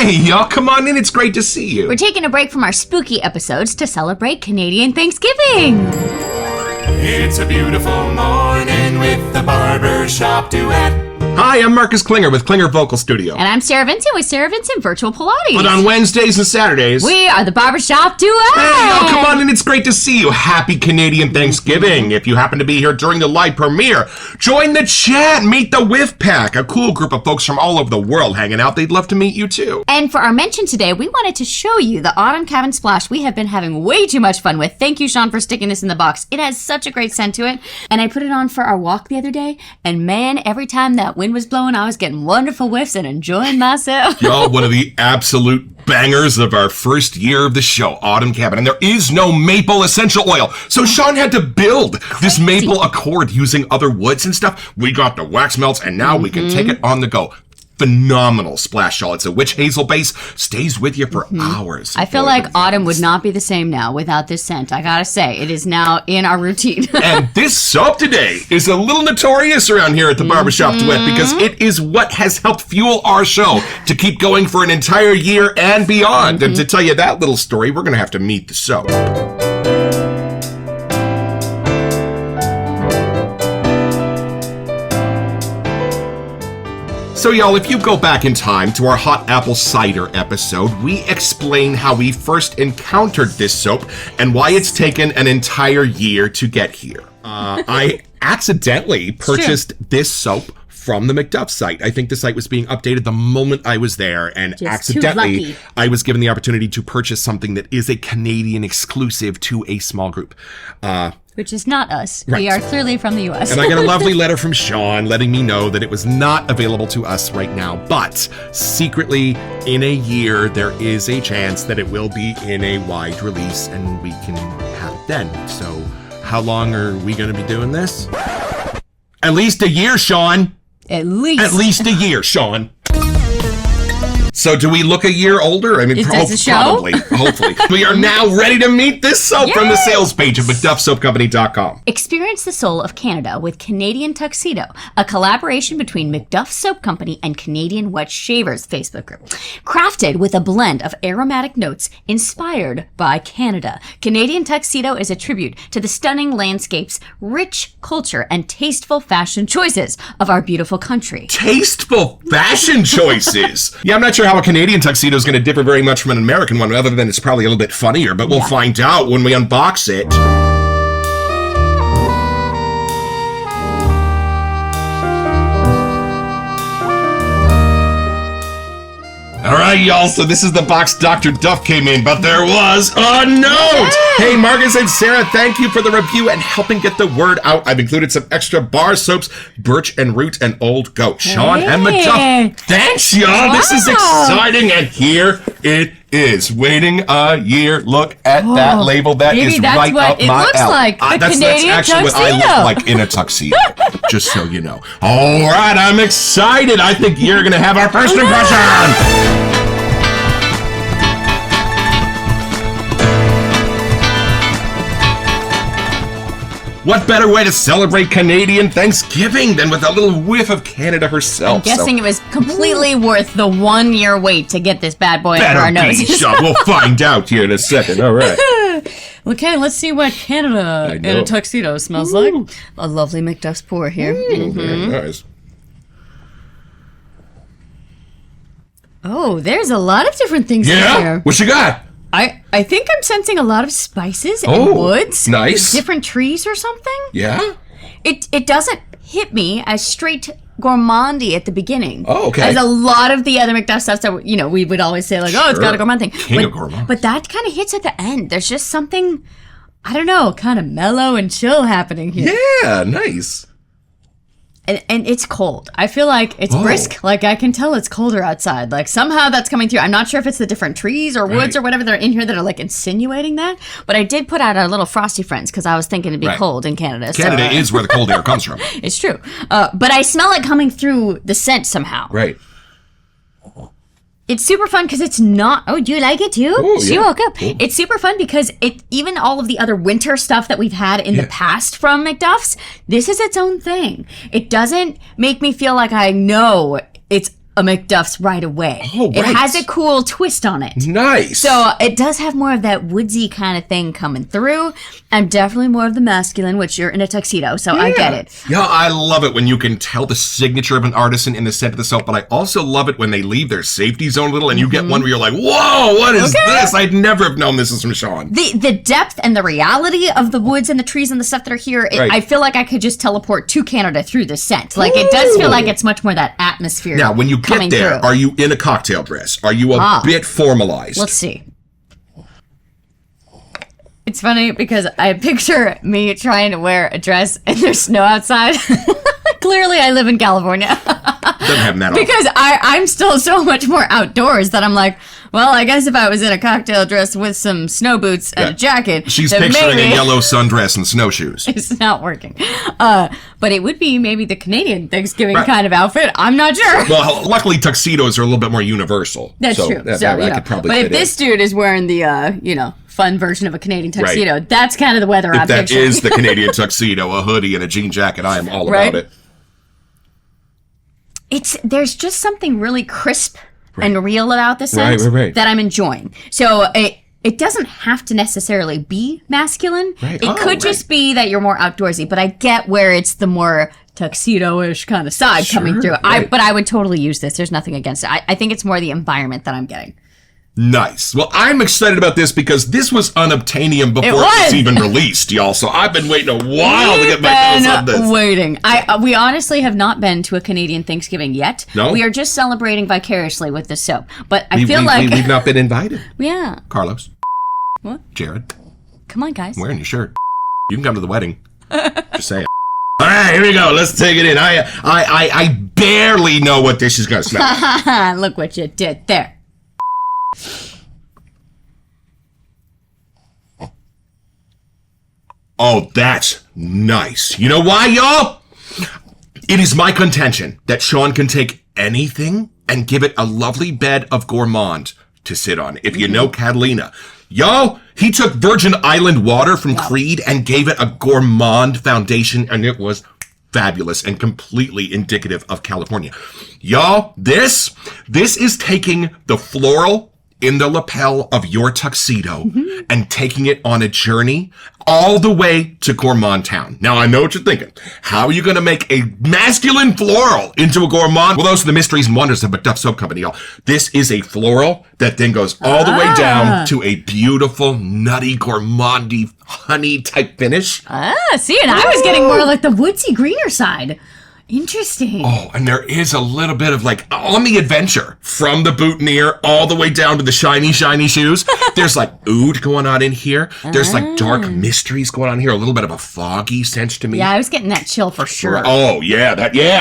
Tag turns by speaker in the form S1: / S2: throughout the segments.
S1: Hey, y'all, come on in. It's great to see you.
S2: We're taking a break from our spooky episodes to celebrate Canadian Thanksgiving.
S3: It's a beautiful morning with the Barbershop Duet.
S1: Hi, I'm Marcus Klinger with Klinger Vocal Studio.
S2: And I'm Sarah Vincent with Sarah Vincent Virtual Pilates.
S1: But on Wednesdays and Saturdays,
S2: we are the Barbershop Duet.
S1: Hey, y'all, come on in. It's great to see you. Happy Canadian Thanksgiving. If you happen to be here during the live premiere, join the chat. Meet the Whiff Pack, a cool group of folks from all over the world hanging out. They'd love to meet you, too.
S2: And for our mention today, we wanted to show you the Autumn Cabin Splash we have been having way too much fun with. Thank you, Sean, for sticking this in the box. It has such a great scent to it. And I put it on for our walk the other day, and man, every time that wind was blowing, I was getting wonderful whiffs and enjoying myself.
S1: Y'all, one of the absolute bangers of our first year of the show, Autumn Cabin. And there is no maple essential oil. So Sean had to build this maple accord using other woods and stuff. We got the wax melts, and now we can take it on the go. Phenomenal splash, y'all. It's a witch hazel base. Stays with you for hours.
S2: I feel like autumn would not be the same now without this scent. I gotta say, it is now in our routine.
S1: And this soap today is a little notorious around here at the Barbershop Duet because it is what has helped fuel our show to keep going for an entire year and beyond. And to tell you that little story, we're going to have to meet the soap. So y'all, if you go back in time to our hot apple cider episode, we explain how we first encountered this soap and why it's taken an entire year to get here. I accidentally purchased this soap from the MacDuff's site. I think the site was being updated the moment I was there, and
S2: Just
S1: accidentally I was given the opportunity to purchase something that is a Canadian exclusive to a small group.
S2: Which is not us.
S1: Right.
S2: We are clearly from the U.S.
S1: And I got a lovely letter from Sean letting me know that it was not available to us right now, but secretly in a year there is a chance that it will be in a wide release and we can have it then. So how long are we going to be doing this? At least a year, Sean.
S2: At least.
S1: At least a year, Sean. So do we look a year older? I mean,
S2: Does it show?
S1: Probably, hopefully. We are now ready to meet this soap from the sales page of MacDuffSoapCompany.com.
S2: Experience the soul of Canada with Canadian Tuxedo, a collaboration between MacDuff's Soap Company and Canadian Wet Shavers Facebook group. Crafted with a blend of aromatic notes inspired by Canada, Canadian Tuxedo is a tribute to the stunning landscapes, rich culture, and tasteful fashion choices of our beautiful country.
S1: Tasteful fashion choices. Yeah, I'm not sure how a Canadian tuxedo is going to differ very much from an American one, other than it's probably a little bit funnier, but we'll find out when we unbox it. All right, y'all, so this is the box Dr. Duff came in, but there was a note! Hey, Marcus and Sarah, thank you for the review and helping get the word out. I've included some extra bar soaps, Birch and Root and Old Goat. Sean and MacDuff, thanks, y'all! This is exciting, and here it is. Waiting a year. Look at that label. That is right up my alley.
S2: It looks like the
S1: that's
S2: Canadian
S1: actually
S2: tuxedo.
S1: what I look like in a tuxedo, just so you know. All right, I'm excited. I think you're going to have our first impression. What better way to celebrate Canadian Thanksgiving than with a little whiff of Canada herself?
S2: I'm guessing it was completely worth the 1 year wait to get this bad boy under our noses.
S1: We'll find out here in a second. All right.
S2: Okay, let's see what Canada in a tuxedo smells like. A lovely MacDuff's pour here.
S1: Very nice.
S2: Oh, there's a lot of different things in here.
S1: What you got?
S2: I think I'm sensing a lot of spices and woods.
S1: Nice.
S2: Different trees or something.
S1: Yeah?
S2: It doesn't hit me as straight gourmandy at the beginning.
S1: Oh, okay.
S2: As a lot of the other MacDuff stuff that, you know, we would always say, like, oh, it's got a gourmand thing.
S1: King of gourmand.
S2: But that kind of hits at the end. There's just something, I don't know, kind of mellow and chill happening here.
S1: Yeah, nice.
S2: And it's cold. I feel like it's brisk. Like, I can tell it's colder outside. Like, somehow that's coming through. I'm not sure if it's the different trees or woods or whatever that are in here that are, like, insinuating that. But I did put out our little frosty friends because I was thinking it'd be cold in Canada.
S1: Canada is where the cold air comes from.
S2: It's true. But I smell it coming through the scent somehow.
S1: Right.
S2: It's super fun because it's not... Oh, do you like it too?
S1: Ooh,
S2: she
S1: yeah.
S2: woke up. Cool. It's super fun because even all of the other winter stuff that we've had in the past from MacDuff's, this is its own thing. It doesn't make me feel like I know it's a MacDuff's right away.
S1: Oh, right.
S2: It has a cool twist on it.
S1: Nice.
S2: So it does have more of that woodsy kind of thing coming through. I'm definitely more of the masculine, which you're in a tuxedo, so I get it.
S1: Yeah, I love it when you can tell the signature of an artisan in the scent of the soap, but I also love it when they leave their safety zone a little and you get one where you're like, whoa, what is this? I'd never have known this is from Sean.
S2: The depth and the reality of the woods and the trees and the stuff that are here, I feel like I could just teleport to Canada through the scent. Like, it does feel like it's much more that atmosphere.
S1: Now, when you get there, are you in a cocktail dress? Are you a bit formalized?
S2: Let's see. It's funny because I picture me trying to wear a dress and there's snow outside. Clearly, I live in California.
S1: Doesn't happen that often.
S2: Because I'm still so much more outdoors that I'm like, well, I guess if I was in a cocktail dress with some snow boots and a jacket,
S1: she's
S2: then
S1: picturing
S2: maybe
S1: a yellow sundress and snowshoes.
S2: It's not working. But it would be maybe the Canadian Thanksgiving kind of outfit. I'm not sure.
S1: Well, luckily tuxedos are a little bit more universal.
S2: That's true.
S1: I could probably
S2: but
S1: fit
S2: if this dude is wearing the, fun version of a Canadian tuxedo, that's kind of the weather I'm
S1: that
S2: picturing.
S1: is the Canadian tuxedo, a hoodie and a jean jacket. I am all about it.
S2: There's just something really crisp and real about the scent that I'm enjoying. So it doesn't have to necessarily be masculine.
S1: Right.
S2: It could just be that you're more outdoorsy, but I get where it's the more tuxedo-ish kind of side coming through. But I would totally use this. There's nothing against it. I think it's more the environment that I'm getting.
S1: Nice. Well, I'm excited about this because this was unobtainium before it was even released, y'all. So I've been waiting a while to get my hands on this.
S2: Waiting. We honestly have not been to a Canadian Thanksgiving yet.
S1: No?
S2: We are just celebrating vicariously with this soap. But I feel like...
S1: We've not been invited.
S2: Yeah.
S1: Carlos.
S2: What?
S1: Jared.
S2: Come on, guys.
S1: I'm wearing your shirt. You can come to the wedding. Just saying. All right, here we go. Let's take it in. I barely know what this is going to smell.
S2: Look what you did there.
S1: Oh, that's nice. You know why, y'all? It is my contention that Sean can take anything and give it a lovely bed of gourmand to sit on. If you know Catalina. Y'all, he took Virgin Island water from Creed and gave it a gourmand foundation, and it was fabulous and completely indicative of California. Y'all, this is taking the floral in the lapel of your tuxedo and taking it on a journey all the way to Gourmand Town. Now, I know what you're thinking. How are you going to make a masculine floral into a gourmand? Well, those are the mysteries and wonders of MacDuff's Soap Company, y'all. This is a floral that then goes all the way down to a beautiful, nutty, gourmandy, honey type finish.
S2: See, and I was getting more like the woodsy, greener side. Interesting.
S1: Oh, and there is a little bit of like on the adventure from the boutonniere all the way down to the shiny, shiny shoes. There's like oud going on in here. There's like dark mysteries going on here. A little bit of a foggy sense to me.
S2: Yeah, I was getting that chill for sure.
S1: Oh, yeah.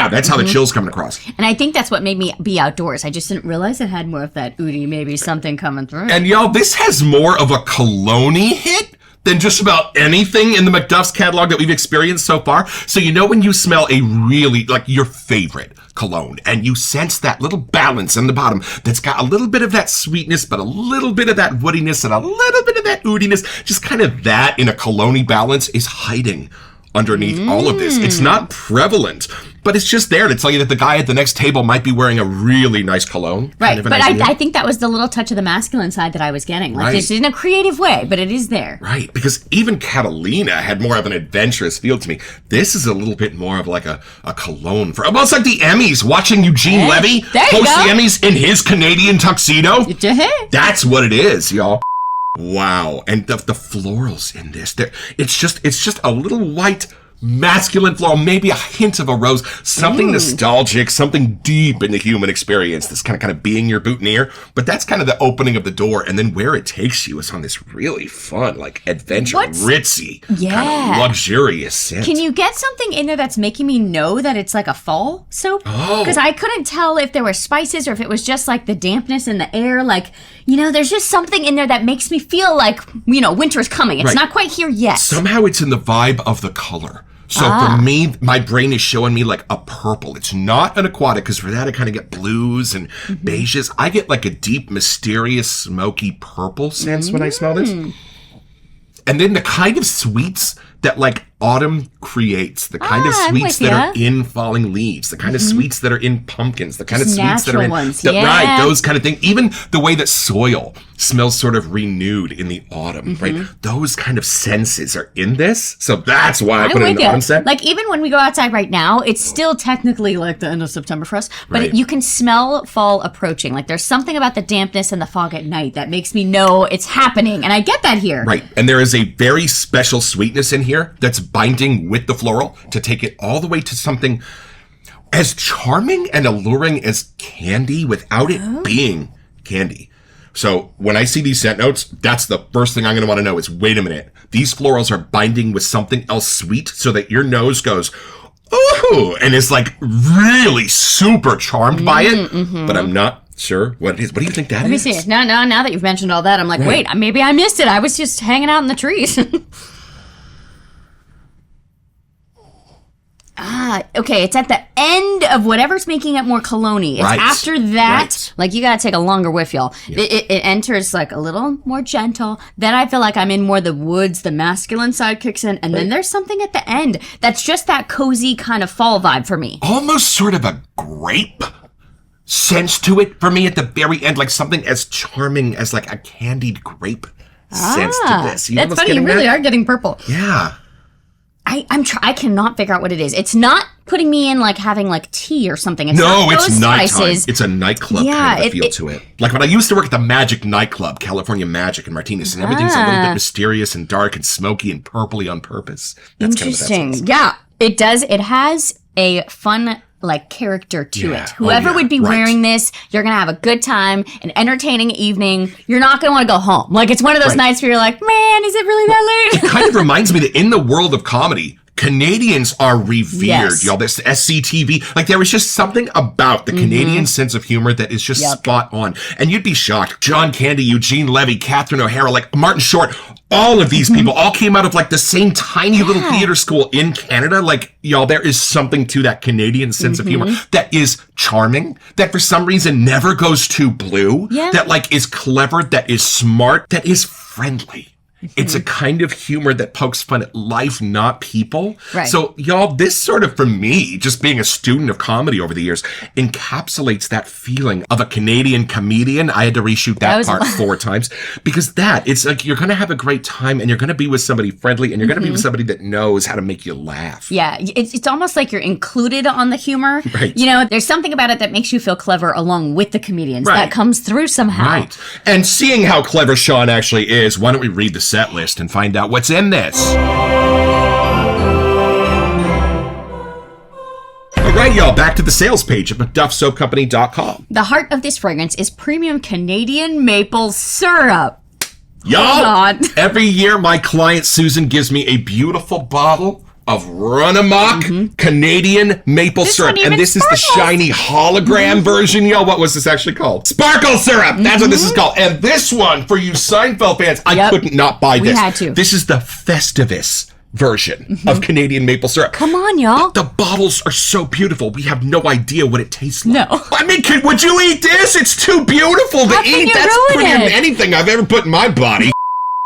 S1: That's how the chill's coming across.
S2: And I think that's what made me be outdoors. I just didn't realize it had more of that oudy, maybe something coming through.
S1: And y'all, this has more of a cologne-y hit than just about anything in the MacDuff's catalog that we've experienced so far. So you know when you smell a really, like, your favorite cologne, and you sense that little balance in the bottom that's got a little bit of that sweetness, but a little bit of that woodiness and a little bit of that oudiness, just kind of that in a cologne balance is hiding underneath all of this. It's not prevalent, but it's just there to tell you that the guy at the next table might be wearing a really nice cologne.
S2: Right, but I think that was the little touch of the masculine side that I was getting. Like, it's in a creative way, but it is there.
S1: Right, because even Catalina had more of an adventurous feel to me. This is a little bit more of like a cologne for almost like the Emmys, watching Eugene Levy host the Emmys in his Canadian tuxedo. That's what it is, y'all. Wow, and the florals in this, it's just a little white masculine floral, maybe a hint of a rose, something nostalgic, something deep in the human experience that's kind of being your boutonniere. But that's kind of the opening of the door, and then where it takes you is on this really fun, like adventure, ritzy, kind of luxurious scent.
S2: Can you get something in there that's making me know that it's like a fall soap? Because I couldn't tell if there were spices or if it was just like the dampness in the air. Like, there's just something in there that makes me feel like, winter's coming. It's not quite here yet.
S1: Somehow it's in the vibe of the color. So for me, my brain is showing me like a purple. It's not an aquatic, because for that I kind of get blues and beiges. I get like a deep, mysterious, smoky purple sense when I smell this. And then the kind of sweets that like autumn creates, the kind of
S2: I'm
S1: sweets
S2: with
S1: that
S2: ya.
S1: are in falling leaves, the kind of sweets that are in pumpkins, the kind
S2: Just
S1: of sweets that are in
S2: natural ones,
S1: right, those kind of things. Even the way that soil smells sort of renewed in the autumn, right? Those kind of senses are in this. So that's why I put it in the autumn scent.
S2: Like, even when we go outside right now, it's still technically like the end of September for us, but
S1: Right.
S2: you can smell fall approaching. Like, there's something about the dampness and the fog at night that makes me know it's happening, and I get that here.
S1: Right. And there is a very special sweetness in here that's binding with the floral to take it all the way to something as charming and alluring as candy without it being candy. So when I see these scent notes, that's the first thing I'm going to want to know is, wait a minute, these florals are binding with something else sweet so that your nose goes, ooh, and is like really super charmed by it. But I'm not sure what it is. What do you think that is?
S2: Let me see it. Now that you've mentioned all that, I'm like, wait, maybe I missed it. I was just hanging out in the trees. Okay, it's at the end of whatever's making it more cologne-y. It's
S1: Right.
S2: after that,
S1: Right.
S2: like, you gotta take a longer whiff, y'all. It enters, like, a little more gentle. Then I feel like I'm in more the woods, the masculine side kicks in, and then there's something at the end that's just that cozy kind of fall vibe for me.
S1: Almost sort of a grape sense to it for me at the very end, like something as charming as like a candied grape sense to this. You
S2: That's
S1: almost
S2: funny, you
S1: getting
S2: really
S1: that?
S2: are getting purple.
S1: Yeah.
S2: I cannot figure out what it is. It's not putting me in, like, having, like, tea or something. It's
S1: No,
S2: not
S1: it's
S2: those
S1: nighttime.
S2: spices.
S1: It's a nightclub
S2: Yeah,
S1: kind of a feel to it. Like when I used to work at the Magic nightclub, California Magic in Martinez, and everything's a little bit mysterious and dark and smoky and purpley on purpose. That's kind of what that
S2: Interesting.
S1: sounds.
S2: Yeah, it does. It has a fun, like, character to
S1: Yeah.
S2: it. Whoever
S1: Oh, yeah.
S2: would be
S1: Right.
S2: wearing this, you're going to have a good time, an entertaining evening. You're not going to want to go home. Like, it's one of those
S1: Right.
S2: nights where you're like, man, is it really that late?
S1: Kind of reminds me that in the world of comedy, Canadians are revered,
S2: Yes.
S1: y'all. This SCTV, like there was just something about the Canadian sense of humor that is just spot on. And you'd be shocked. John Candy, Eugene Levy, Catherine O'Hara, like Martin Short, all of these people all came out of like the same tiny little theater school in Canada. Like, y'all, there is something to that Canadian sense of humor that is charming, that for some reason never goes too blue,
S2: Yeah.
S1: that like is clever, that is smart, that is friendly. It's a kind of humor that pokes fun at life, not people.
S2: Right.
S1: So, y'all, this sort of, for me, just being a student of comedy over the years, encapsulates that feeling of a Canadian comedian. I had to reshoot that
S2: was-
S1: part 4 times because it's like you're going to have a great time and you're going to be with somebody friendly and you're going to be with somebody that knows how to make you laugh.
S2: Yeah, it's almost like you're included on the humor.
S1: Right.
S2: You know, there's something about it that makes you feel clever along with the comedians.
S1: Right.
S2: That comes through somehow.
S1: Right. And seeing how clever Sean actually is, why don't we read the set list and find out what's in this? All right, y'all, back to the sales page at MacDuffSoapCompany.com.
S2: The heart of this fragrance is premium Canadian maple syrup.
S1: Y'all,
S2: God.
S1: every year my client Susan gives me a beautiful bottle of Run Amok Canadian maple syrup.
S2: one even
S1: And this is the
S2: sparkles.
S1: shiny hologram version. Y'all, what was this actually called? Sparkle syrup. That's what this is called. And this one, for you Seinfeld fans, I
S2: Yep.
S1: couldn't not buy
S2: We
S1: this.
S2: had to.
S1: This is the Festivus version of Canadian maple syrup.
S2: Come on, y'all.
S1: The bottles are so beautiful. We have no idea what it tastes like.
S2: No.
S1: I mean, would you eat this? It's too beautiful to
S2: How can
S1: eat.
S2: you
S1: That's
S2: ruin
S1: prettier than
S2: it?
S1: anything I've ever put in my body.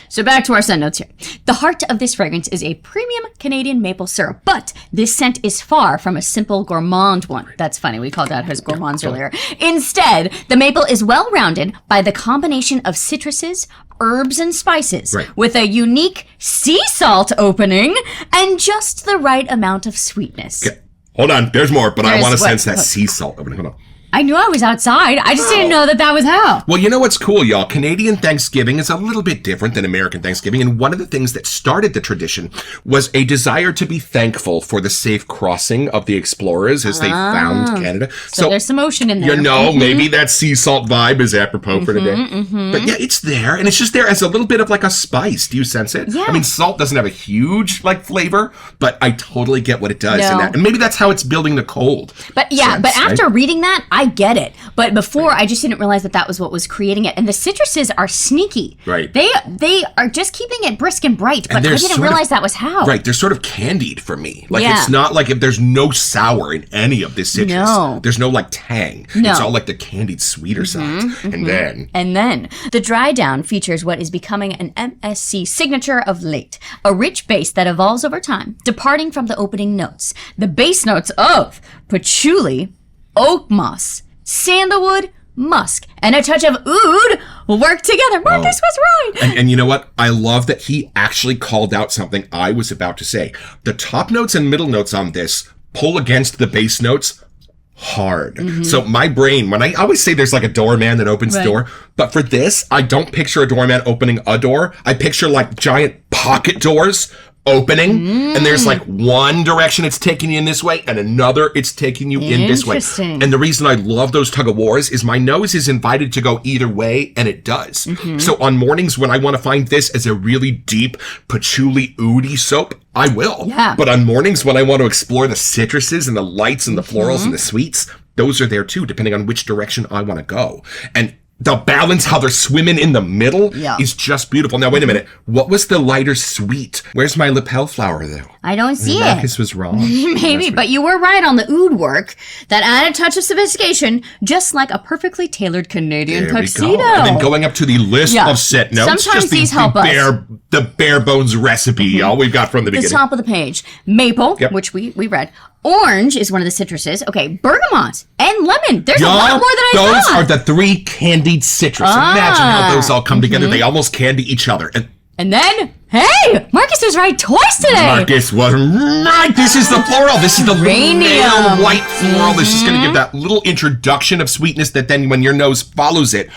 S2: So back to our scent notes here. The heart of this fragrance is a premium Canadian maple syrup, but this scent is far from a simple gourmand one. That's funny, we called out his gourmands earlier. Instead, the maple is well-rounded by the combination of citruses, herbs, and spices,
S1: Right.
S2: with a unique sea salt opening and just the right amount of sweetness.
S1: Okay, hold on. There's more, but I
S2: There's
S1: want to
S2: what?
S1: sense that sea salt. Hold on.
S2: I knew I was outside. I just didn't know that was how.
S1: Well, you know what's cool, y'all? Canadian Thanksgiving is a little bit different than American Thanksgiving, and one of the things that started the tradition was a desire to be thankful for the safe crossing of the explorers as they found Canada.
S2: So there's some ocean in there.
S1: You know, maybe that sea salt vibe is apropos for today. But yeah, it's there, and it's just there as a little bit of like a spice. Do you sense it?
S2: Yeah.
S1: I mean, salt doesn't have a huge like flavor, but I totally get what it does.
S2: No.
S1: And maybe that's how it's building the cold.
S2: But yeah,
S1: sense,
S2: but after
S1: right?
S2: reading that, I get it. But before, I just didn't realize that was what was creating it. And the citruses are sneaky.
S1: Right.
S2: They are just keeping it brisk and bright, but I didn't realize that was how.
S1: Right. They're sort of candied for me. Like,
S2: Yeah.
S1: it's not like if there's no sour in any of this citrus.
S2: No.
S1: There's no, like, tang.
S2: No.
S1: It's all, like, the candied sweeter side. And then...
S2: the dry down features what is becoming an MSC signature of late, a rich base that evolves over time, departing from the opening notes. The base notes of patchouli, oak moss, sandalwood, musk, and a touch of oud will work together. Marcus was right.
S1: And you know what? I love that he actually called out something I was about to say. The top notes and middle notes on this pull against the base notes hard. So my brain, when I always say there's like a doorman that opens the door, but for this, I don't picture a doorman opening a door. I picture like giant pocket doors opening, and there's like one direction it's taking you in this way and another it's taking you in this way.
S2: Interesting.
S1: And the reason I love those tug of wars is my nose is invited to go either way, and it does. So on mornings when I want to find this as a really deep patchouli oudy soap, I will.
S2: Yeah.
S1: But on mornings when I want to explore the citruses and the lights and the florals and the sweets, those are there too, depending on which direction I want to go. And the balance, how they're swimming in the middle, is just beautiful. Now, wait a minute. What was the lighter sweet? Where's my lapel flower, though?
S2: I don't see it.
S1: Marcus was wrong.
S2: Maybe, but you were right on the oud work. That added touch of sophistication, just like a perfectly tailored Canadian
S1: There we
S2: tuxedo.
S1: go. And then going up to the list of set notes.
S2: Sometimes
S1: just
S2: these help us.
S1: The bare bones recipe, all we've got from the
S2: The
S1: beginning.
S2: top of the page. Maple,
S1: Yep.
S2: which we read. Orange is one of the citruses. Okay, bergamot and lemon. There's a lot more than I
S1: those
S2: thought.
S1: are the three candied citrus. Imagine how those all come together. They almost candy each other.
S2: And then, hey, Marcus was right twice today.
S1: Marcus was right. This is the floral. This is the
S2: Geranium.
S1: pale white floral. This is going to give that little introduction of sweetness that then when your nose follows it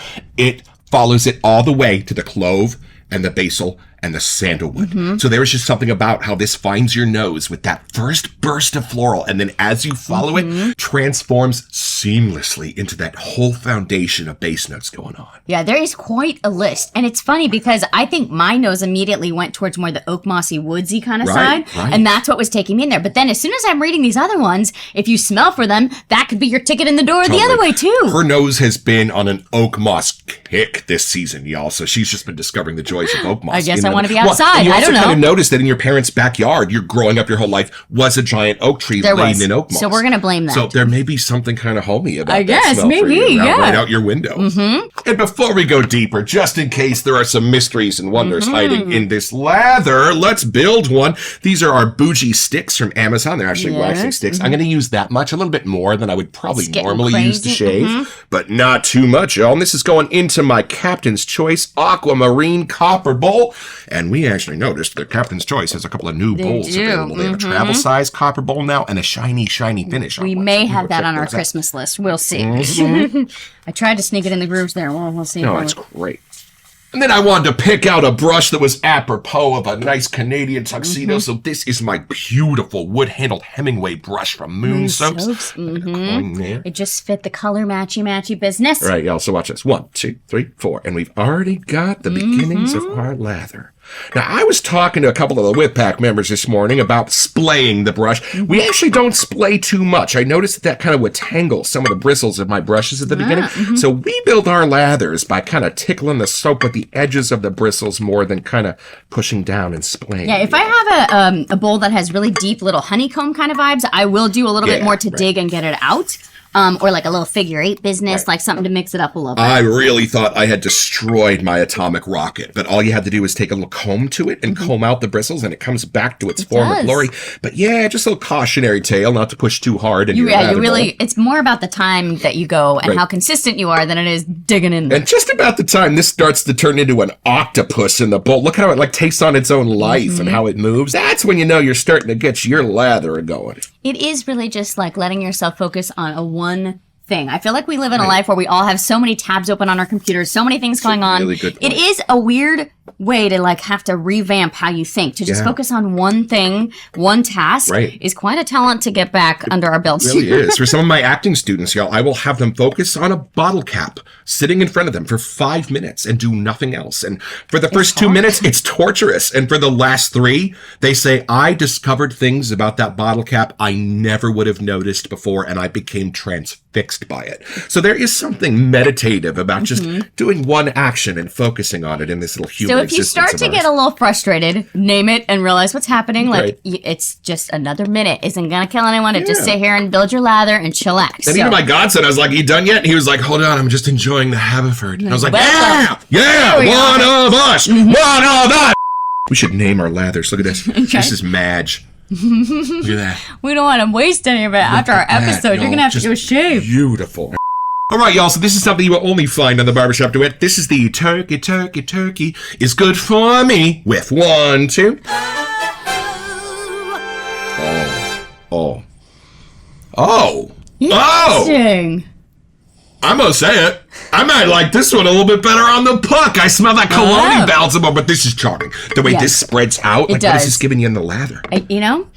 S1: follows it all the way to the clove and the basil and the sandalwood. So there is just something about how this finds your nose with that first burst of floral, and then as you follow it, transforms seamlessly into that whole foundation of base notes going on.
S2: Yeah, there is quite a list. And it's funny because I think my nose immediately went towards more the oak mossy woodsy kind of
S1: Right,
S2: side.
S1: right.
S2: And that's what was taking me in there. But then as soon as I'm reading these other ones, if you smell for them, that could be your ticket in the door the other way too.
S1: Her nose has been on an oak moss kick this season, y'all. So she's just been discovering the joys of oak moss.
S2: I guess
S1: in
S2: I
S1: the-
S2: wanna be
S1: Well,
S2: outside.
S1: and you
S2: I
S1: also
S2: don't know.
S1: kind of noticed that in your parents' backyard, you're growing up your whole life, was a giant oak tree
S2: There
S1: laden
S2: was.
S1: in oak moss.
S2: So we're going to blame that.
S1: So there may be something kind of homey about
S2: I
S1: that
S2: guess,
S1: smell for
S2: maybe,
S1: you,
S2: yeah.
S1: right out your window. And before we go deeper, just in case there are some mysteries and wonders hiding in this lather, let's build one. These are our bougie sticks from Amazon. They're actually waxing sticks. I'm going to use that much, a little bit more than I would probably
S2: It's getting
S1: normally use to
S2: crazy.
S1: shave, but not too much, y'all. And this is going into my Captain's Choice Aquamarine Copper Bowl. And we actually noticed that Captain's Choice has a couple of new bowls
S2: do.
S1: available. They have a travel size copper bowl now and a shiny finish.
S2: we may have that on our Christmas list. We'll see. I tried to sneak it in the grooves there. Well, we'll see.
S1: No, it's great. And then I wanted to pick out a brush that was apropos of a nice Canadian tuxedo. So this is my beautiful wood-handled Hemingway brush from Moon Soaps. Coin there.
S2: It just fit the color matchy business.
S1: All right, y'all, so watch this. 1, 2, 3, 4. And we've already got the beginnings of our lather. Now, I was talking to a couple of the Whip Pack members this morning about splaying the brush. We actually don't splay too much. I noticed that kind of would tangle some of the bristles of my brushes at the beginning. So we build our lathers by kind of tickling the soap with the edges of the bristles more than kind of pushing down and splaying.
S2: Yeah, if I have a bowl that has really deep little honeycomb kind of vibes, I will do a little bit more to dig and get it out. Or like a little figure 8 business, like something to mix it up a little bit.
S1: I really thought I had destroyed my atomic rocket, but all you have to do is take a little comb to it and comb out the bristles, and it comes back to its former
S2: does.
S1: glory. But yeah, just a little cautionary tale, not to push too hard.
S2: You really, it's more about the time that you go and how consistent you are than it is digging in there.
S1: And just about the time this starts to turn into an octopus in the bowl, look how it like takes on its own life and how it moves. That's when you know you're starting to get your lather going.
S2: It is really just like letting yourself focus on one thing. I feel like we live in a life where we all have so many tabs open on our computers, so many things going on.
S1: really good
S2: It
S1: point.
S2: is a weird way to like have to revamp how you think, to just
S1: Yeah.
S2: focus on one thing, one task,
S1: Right.
S2: is quite a talent to get back under our belts.
S1: It really is. For some of my acting students, y'all, I will have them focus on a bottle cap sitting in front of them for 5 minutes and do nothing else. And for the first 2 minutes, it's torturous. And for the last 3, they say, I discovered things about that bottle cap I never would have noticed before, and I became transfixed by it. So there is something meditative about just doing one action and focusing on it in this little human
S2: So if you start to get a little frustrated, name it and realize what's happening. Like,
S1: Right.
S2: it's just another minute. Isn't going to kill anyone. It just sit here and build your lather and chillax.
S1: And even my godson, I was like, you done yet? And he was like, hold on, I'm just enjoying the Haverford. And I was like,
S2: Welcome.
S1: yeah,
S2: we
S1: one
S2: go.
S1: of us, one of us. We should name our lathers. Look at this. This is Madge. Look at that.
S2: We don't want to waste any of it after our episode. You're going to have to
S1: Just
S2: go shave.
S1: Beautiful. All right, y'all. So this is something you will only find on the Barbershop Duet. This is the turkey, turkey, turkey is good for me with 1, 2. Oh.
S2: Interesting.
S1: I'm gonna say it. I might like this one a little bit better on the puck. I smell that cologne bouncing, but this is charming. The way this spreads out, like what is this giving you in the lather?
S2: You know?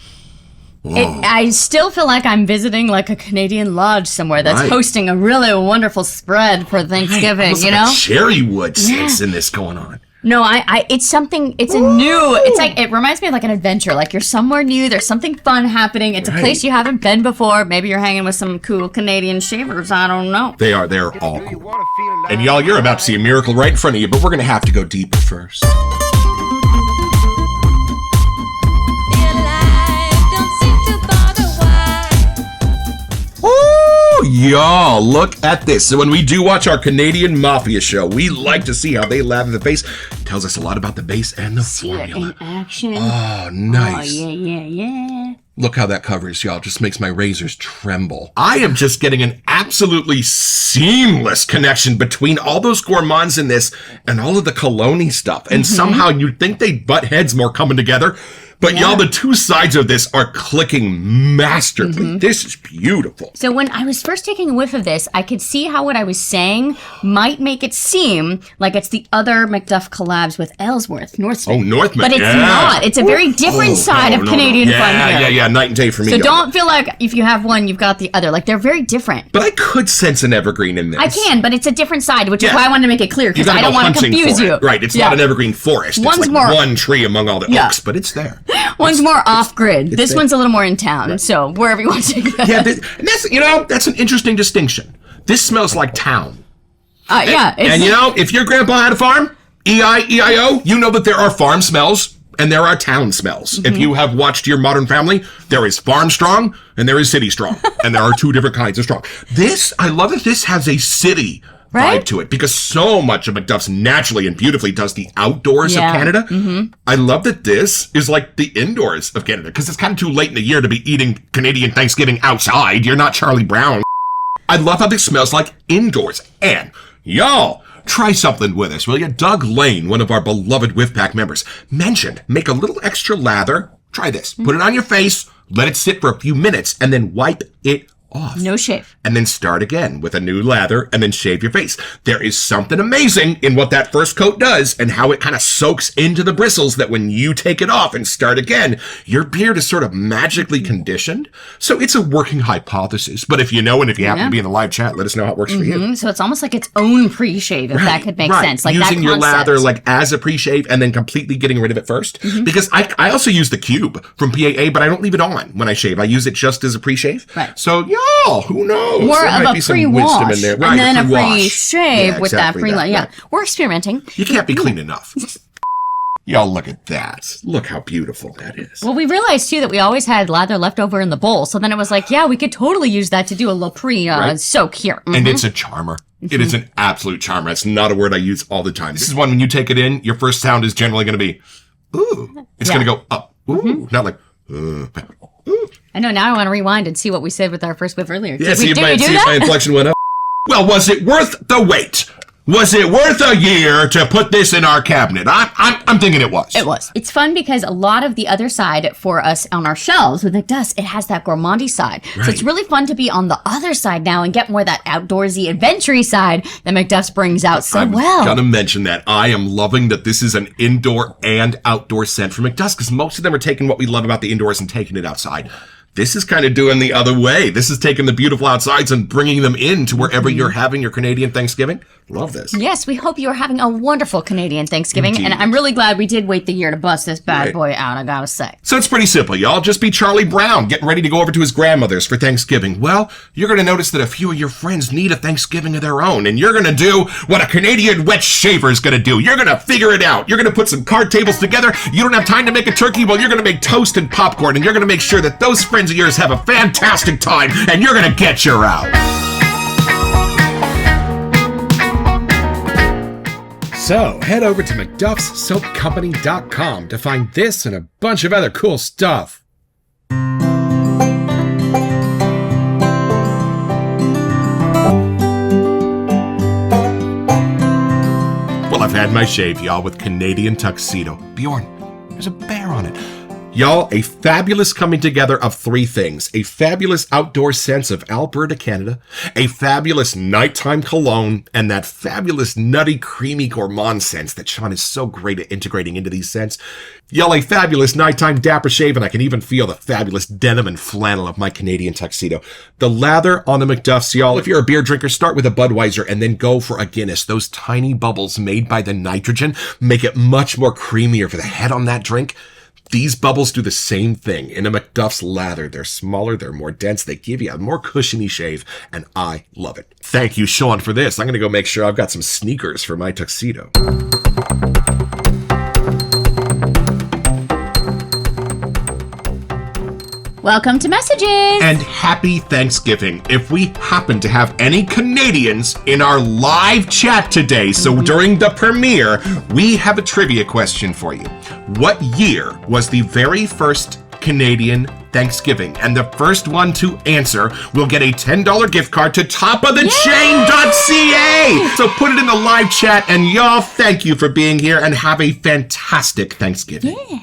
S2: I still feel like I'm visiting like a Canadian lodge somewhere that's hosting a really wonderful spread for Thanksgiving,
S1: Almost
S2: you
S1: like
S2: know?
S1: a cherry wood sense in this going on.
S2: No, it's something, it's a new, it's like, it reminds me of like an adventure. Like you're somewhere new, there's something fun happening. It's a place you haven't been before. Maybe you're hanging with some cool Canadian shavers. I don't know.
S1: They're all cool. And y'all, you're about to see a miracle right in front of you, but we're gonna have to go deeper first. Y'all, look at this. So when we do watch our Canadian Mafia show, we like to see how they lather the face. It tells us a lot about the base and the formula.
S2: In action.
S1: Oh, nice.
S2: Oh, yeah.
S1: Look how that covers, y'all. Just makes my razors tremble. I am just getting an absolutely seamless connection between all those gourmands in this and all of the cologne stuff. And somehow you'd think they'd butt heads more coming together. But y'all, the two sides of this are clicking masterfully. This is beautiful.
S2: So when I was first taking a whiff of this, I could see how what I was saying might make it seem like it's the other MacDuff collabs with Ellsworth, Northman.
S1: Oh, Northman,
S2: But it's not. It's a very different side of Canadian fun here.
S1: Yeah, night and day for me.
S2: So
S1: y'all.
S2: don't feel like if you have one, you've got the other. Like, they're very different.
S1: But I could sense an evergreen in this.
S2: I can, but it's a different side, which is why I wanted to make it clear,
S1: You
S2: because
S1: gotta
S2: I don't
S1: go
S2: want to
S1: hunting
S2: confuse
S1: for
S2: you.
S1: it. Right, it's not an evergreen forest.
S2: One's
S1: it's like
S2: more-
S1: one tree among all the oaks, but it's there.
S2: One's more off-grid. This
S1: there.
S2: one's a little more in town, so wherever you want to take that.
S1: Yeah, and that's an interesting distinction. This smells like town.
S2: Yeah.
S1: And if your grandpa had a farm, E-I-E-I-O, you know that there are farm smells and there are town smells. If you have watched your Modern Family, there is farm strong and there is city strong. And there are two different kinds of strong. I love that this has a city vibe to it, because so much of MacDuff's naturally and beautifully does the outdoors of Canada. I love that this is like the indoors of Canada, because it's kind of too late in the year to be eating Canadian Thanksgiving outside. You're not Charlie Brown. I love how this smells like indoors. And y'all, try something with us, will you? Doug Lane, one of our beloved Whiff Pack members, mentioned make a little extra lather. Try this. Put it on your face, let it sit for a few minutes, and then wipe it off.
S2: No shave.
S1: And then start again with a new lather and then shave your face. There is something amazing in what that first coat does and how it kind of soaks into the bristles that when you take it off and start again, your beard is sort of magically conditioned. So it's a working hypothesis. But if you know and if you happen to be in the live chat, let us know how it works for you.
S2: So it's almost like its own pre-shave, if that could make sense. Like
S1: using
S2: that
S1: your
S2: concept.
S1: lather like as a pre-shave and then completely getting rid of it first. Because I also use the cube from PAA, but I don't leave it on when I shave. I use it just as a pre-shave.
S2: Right.
S1: So y'all, who knows?
S2: More
S1: There might
S2: of
S1: be
S2: a
S1: some wisdom in
S2: pre-wash,
S1: there.
S2: and
S1: Right,
S2: then a
S1: pre-wash.
S2: pre-shave with that
S1: exactly
S2: pre-line. Yeah,
S1: right.
S2: we're experimenting.
S1: You can't be clean enough. Y'all, look at that. Look how beautiful that is.
S2: Well, we realized too that we always had lather left over in the bowl, so then it was like, yeah, we could totally use that to do a little pre-soak here.
S1: And it's a charmer. It is an absolute charmer. That's not a word I use all the time. This is one when you take it in, your first sound is generally going to be, ooh. It's going to go up. Ooh. Not like, ooh.
S2: I know, now I want to rewind and see what we said with our first whiff earlier.
S1: Yeah,
S2: Did we do
S1: see if my
S2: that?
S1: inflection went up. Well, was it worth the wait? Was it worth a year to put this in our cabinet? I'm thinking it was.
S2: It was. It's fun because a lot of the other side for us on our shelves with MacDuff's, it has that gourmandy side.
S1: Right.
S2: So it's really fun to be on the other side now and get more that outdoorsy, adventure side that MacDuff's brings out so well.
S1: I'm gonna mention that. I am loving that this is an indoor and outdoor scent from MacDuff's because most of them are taking what we love about the indoors and taking it outside. This is kind of doing the other way. This is taking the beautiful outsides and bringing them into wherever you're having your Canadian Thanksgiving. Love this.
S2: Yes, we hope you're having a wonderful Canadian Thanksgiving,
S1: Indeed.
S2: and I'm really glad we did wait the year to bust this bad boy out, I gotta say.
S1: So it's pretty simple, y'all. Just be Charlie Brown, getting ready to go over to his grandmother's for Thanksgiving. Well, you're going to notice that a few of your friends need a Thanksgiving of their own, and you're going to do what a Canadian wet shaver is going to do. You're going to figure it out. You're going to put some card tables together. You don't have time to make a turkey. Well, you're going to make toast and popcorn, and you're going to make sure that those friends of yours have a fantastic time, and you're going to get your out. So, head over to MacDuff'sSoapCompany.com to find this and a bunch of other cool stuff. Well, I've had my shave, y'all, with Canadian Tuxedo. Bjorn, there's a bear on it. Y'all, a fabulous coming together of three things. A fabulous outdoor sense of Alberta, Canada, a fabulous nighttime cologne, and that fabulous nutty, creamy gourmand sense that Sean is so great at integrating into these scents. Y'all, a fabulous nighttime dapper shave, and I can even feel the fabulous denim and flannel of my Canadian Tuxedo. The lather on the MacDuff's, y'all. If you're a beer drinker, start with a Budweiser and then go for a Guinness. Those tiny bubbles made by the nitrogen make it much more creamier for the head on that drink. These bubbles do the same thing in a MacDuff's lather. They're smaller, they're more dense, they give you a more cushiony shave, and I love it. Thank you, Sean, for this. I'm going to go make sure I've got some sneakers for my tuxedo.
S2: Welcome to Messages!
S1: And happy Thanksgiving. If we happen to have any Canadians in our live chat today, so during the premiere, we have a trivia question for you. What year was the very first Canadian Thanksgiving? And the first one to answer will get a $10 gift card to topofthechain.ca. So put it in the live chat, and y'all, thank you for being here and have a fantastic Thanksgiving.
S2: Yeah.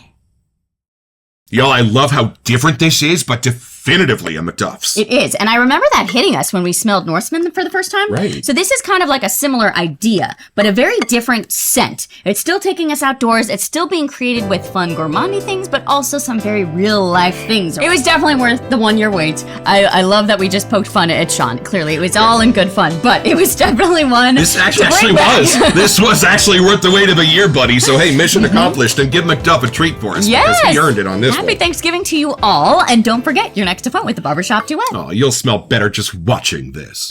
S1: Y'all, I love how different this is, but definitively a MacDuff's.
S2: It is. And I remember that hitting us when we smelled Norseman for the first time.
S1: Right.
S2: So this is kind of like a similar idea, but a very different scent. It's still taking us outdoors. It's still being created with fun gourmandy things, but also some very real life things. It was definitely worth the 1 year wait. I love that we just poked fun at Sean. Clearly, it was all in good fun, but it was definitely one.
S1: This actually was. This was actually worth the wait of a year, buddy. So hey, mission accomplished, and give MacDuff a treat for us.
S2: Yes.
S1: Because he earned it on this
S2: Happy
S1: one.
S2: Thanksgiving to you all, and don't forget, you're next to fun with the Barbershop Duet.
S1: Oh, you'll smell better just watching this.